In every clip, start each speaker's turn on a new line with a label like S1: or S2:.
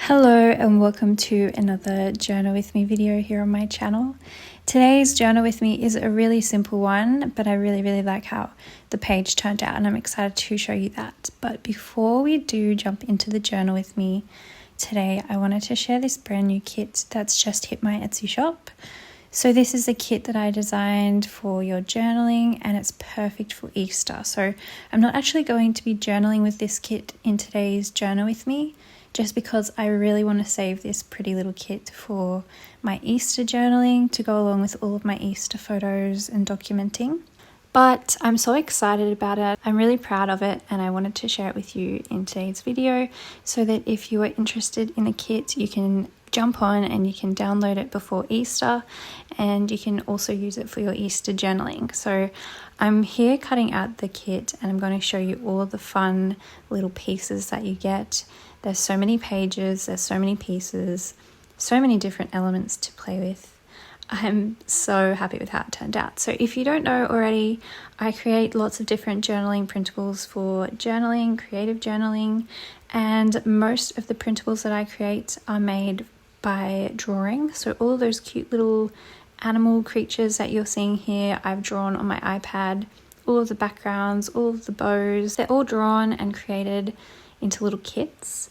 S1: Hello and welcome to another Journal With Me video here on my channel. Today's Journal With Me is a really simple one, but I really like how the page turned out and I'm excited to show you that. But before we do jump into the Journal With Me today, I wanted to share this brand new kit that's just hit my Etsy shop. So this is a kit that I designed for your journaling and it's perfect for Easter. So I'm not actually going to be journaling with this kit in today's Journal With Me, just because I really want to save this pretty little kit for my Easter journaling to go along with all of my Easter photos and documenting. But I'm so excited about it. I'm really proud of it and I wanted to share it with you in today's video so that if you are interested in the kit, you can jump on and you can download it before Easter and you can also use it for your Easter journaling. So I'm here cutting out the kit and I'm going to show you all of the fun little pieces that you get. There's so many pages, there's so many pieces, so many different elements to play with. I'm so happy with how it turned out. So if you don't know already, I create lots of different journaling printables for journaling, creative journaling, and most of the printables that I create are made by drawing. So all of those cute little animal creatures that you're seeing here, I've drawn on my iPad. All of the backgrounds, all of the bows, they're all drawn and created into little kits.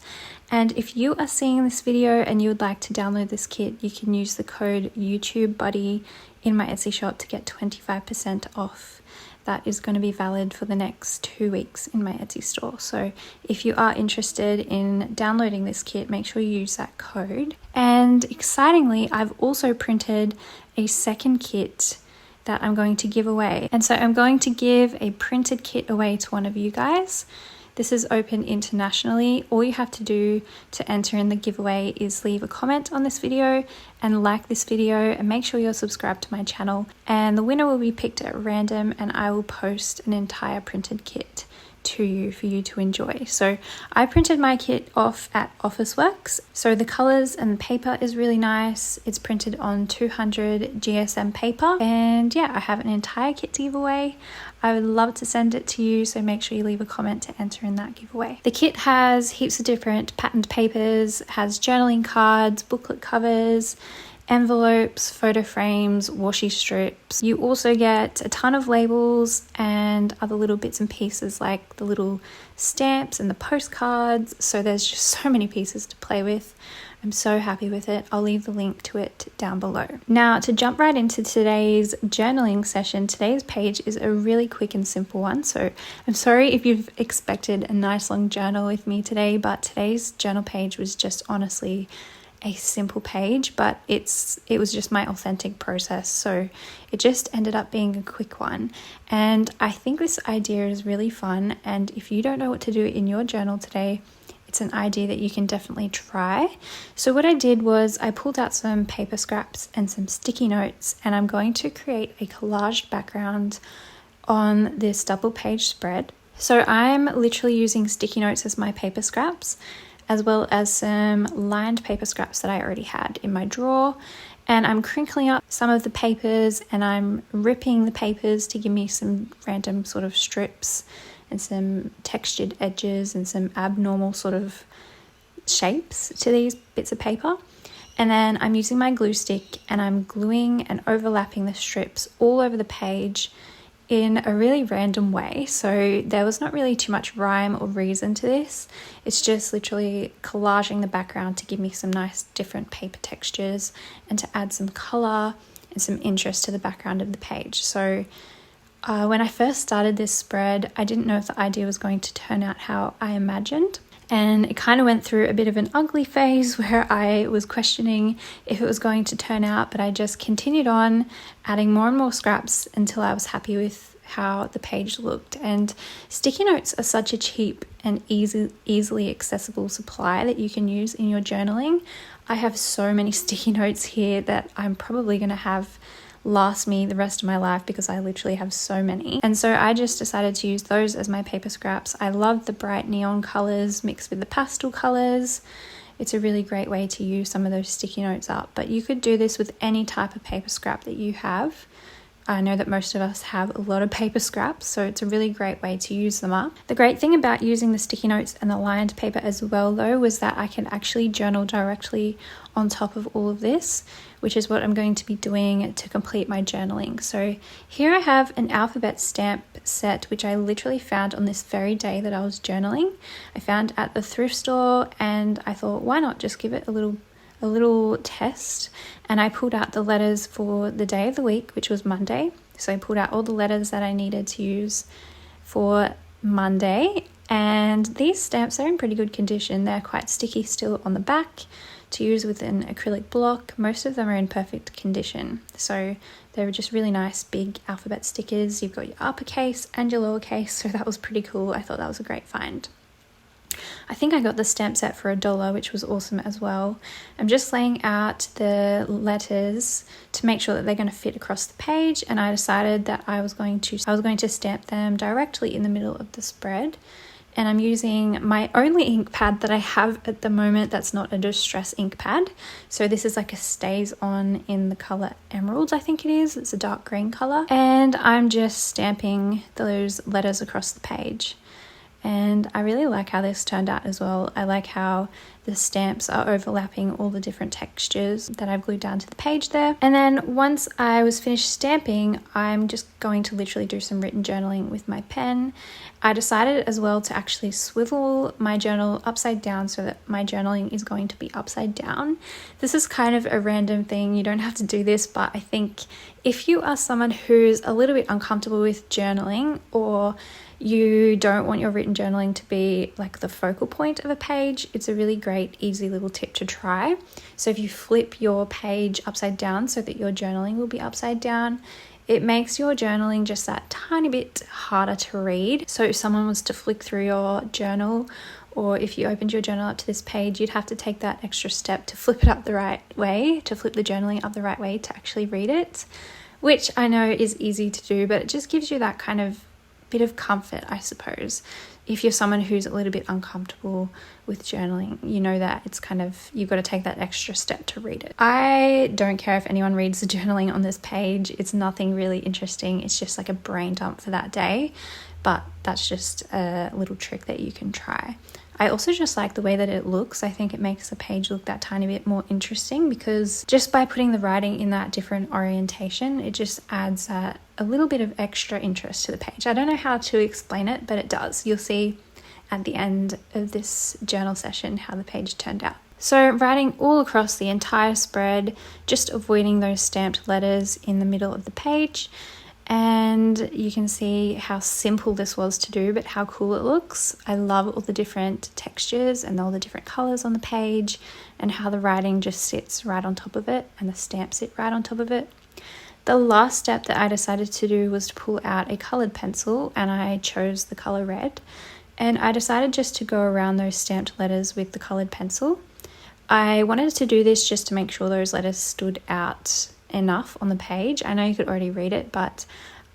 S1: And if you are seeing this video and you would like to download this kit, you can use the code YouTubeBuddy in my Etsy shop to get 25% off. That is going to be valid for the next 2 weeks in my Etsy store. So if you are interested in downloading this kit, make sure you use that code. And excitingly, I've also printed a second kit that I'm going to give away. And so I'm going to give a printed kit away to one of you guys. This is open internationally. All you have to do to enter in the giveaway is leave a comment on this video and like this video and make sure you're subscribed to my channel. And the winner will be picked at random and I will post an entire printed kit to you for you to enjoy. So I printed my kit off at Officeworks. So the colors and the paper is really nice. It's printed on 200 GSM paper. And yeah, I have an entire kit to give away. I would love to send it to you, so make sure you leave a comment to enter in that giveaway. The kit has heaps of different patterned papers, has journaling cards, booklet covers, envelopes, photo frames, washi strips. You also get a ton of labels and other little bits and pieces like the little stamps and the postcards. So there's just so many pieces to play with. I'm so happy with it. I'll leave the link to it down below. Now to jump right into today's journaling session, today's page is a really quick and simple one. So I'm sorry if you've expected a nice long journal with me today, but today's journal page was just honestly a simple page, but it was just my authentic process. So it just ended up being a quick one. And I think this idea is really fun. And if you don't know what to do in your journal today, it's an idea that you can definitely try. So what I did was I pulled out some paper scraps and some sticky notes, and I'm going to create a collaged background on this double page spread. So I'm literally using sticky notes as my paper scraps, as well as some lined paper scraps that I already had in my drawer. And I'm crinkling up some of the papers and I'm ripping the papers to give me some random sort of strips and some textured edges and some abnormal sort of shapes to these bits of paper. And then I'm using my glue stick and I'm gluing and overlapping the strips all over the page in a really random way. So there was not really too much rhyme or reason to this. It's just literally collaging the background to give me some nice different paper textures and to add some color and some interest to the background of the page. So when I first started this spread, I didn't know if the idea was going to turn out how I imagined. And it kind of went through a bit of an ugly phase where I was questioning if it was going to turn out, but I just continued on adding more and more scraps until I was happy with how the page looked. And sticky notes are such a cheap and easily accessible supply that you can use in your journaling. I have so many sticky notes here that I'm probably going to have last me the rest of my life because I literally have so many. And so I just decided to use those as my paper scraps. I love the bright neon colors mixed with the pastel colors. It's a really great way to use some of those sticky notes up, but you could do this with any type of paper scrap that you have. I know that most of us have a lot of paper scraps, so it's a really great way to use them up. The great thing about using the sticky notes and the lined paper as well though was that I can actually journal directly on top of all of this, which is what I'm going to be doing to complete my journaling. So here I have an alphabet stamp set, which I literally found on this very day that I was journaling. I found at the thrift store, and I thought, why not just give it a little test? And I pulled out the letters for the day of the week, which was Monday. So I pulled out all the letters that I needed to use for Monday, and these stamps are in pretty good condition. They're quite sticky still on the back to use with an acrylic block. Most of them are in perfect condition, so they're just really nice big alphabet stickers. You've got your uppercase and your lowercase, so that was pretty cool. I thought that was a great find. I think I got the stamp set for $1, which was awesome as well. I'm just laying out the letters to make sure that they're going to fit across the page, and I decided that I was going to stamp them directly in the middle of the spread. And I'm using my only ink pad that I have at the moment that's not a distress ink pad. So this is like a Stays On in the color Emerald, I think it is. It's a dark green color. And I'm just stamping those letters across the page. And I really like how this turned out as well. I like how the stamps are overlapping all the different textures that I've glued down to the page there. And then once I was finished stamping, I'm just going to literally do some written journaling with my pen. I decided as well to actually swivel my journal upside down so that my journaling is going to be upside down. This is kind of a random thing. You don't have to do this, but I think if you are someone who's a little bit uncomfortable with journaling, or you don't want your written journaling to be like the focal point of a page, it's a really great, easy little tip to try. So if you flip your page upside down so that your journaling will be upside down, it makes your journaling just that tiny bit harder to read. So if someone was to flick through your journal, or if you opened your journal up to this page, you'd have to take that extra step to flip it up the right way, to flip the journaling up the right way to actually read it, which I know is easy to do, but it just gives you that kind of bit of comfort, I suppose. If you're someone who's a little bit uncomfortable with journaling, you know that it's kind of, you've got to take that extra step to read it. I don't care if anyone reads the journaling on this page. It's nothing really interesting. It's just like a brain dump for that day, but that's just a little trick that you can try. I also just like the way that it looks. I think it makes the page look that tiny bit more interesting, because just by putting the writing in that different orientation, it just adds a little bit of extra interest to the page. I don't know how to explain it, but it does. You'll see at the end of this journal session how the page turned out. So writing all across the entire spread, just avoiding those stamped letters in the middle of the page. And you can see how simple this was to do, but how cool it looks. I love all the different textures and all the different colors on the page, and how the writing just sits right on top of it and the stamps sit right on top of it. The last step that I decided to do was to pull out a colored pencil, and I chose the color red. And I decided just to go around those stamped letters with the colored pencil. I wanted to do this just to make sure those letters stood out enough on the page. I know you could already read it, but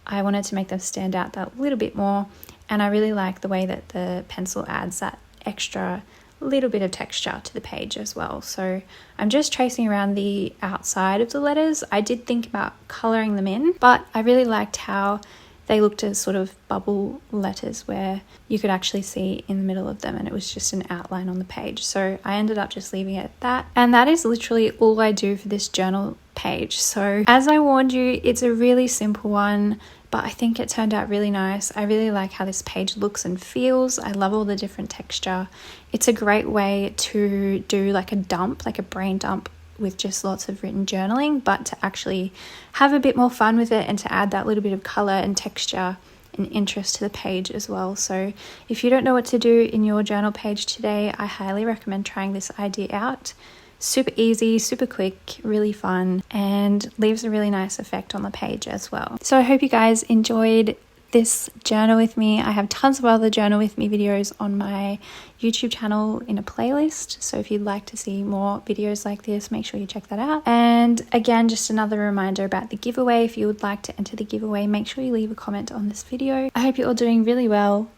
S1: I wanted to make them stand out that little bit more, and I really like the way that the pencil adds that extra little bit of texture to the page as well. So I'm just tracing around the outside of the letters. I did think about coloring them in, but I really liked how they looked as sort of bubble letters where you could actually see in the middle of them, and it was just an outline on the page. So I ended up just leaving it at that. And that is literally all I do for this journal page. So as I warned you, it's a really simple one, but I think it turned out really nice. I really like how this page looks and feels. I love all the different texture. It's a great way to do like a dump, like a brain dump, with just lots of written journaling, but to actually have a bit more fun with it and to add that little bit of color and texture and interest to the page as well. So if you don't know what to do in your journal page today, I highly recommend trying this idea out. Super easy, super quick, really fun, and leaves a really nice effect on the page as well. So I hope you guys enjoyed this journal with me. I have tons of other journal with me videos on my YouTube channel in a playlist, so if you'd like to see more videos like this, make sure you check that out. And again, just another reminder about the giveaway. If you would like to enter the giveaway, make sure you leave a comment on this video. I hope you're all doing really well,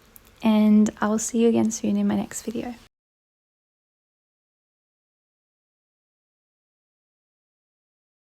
S1: and I will see you again soon in my next video.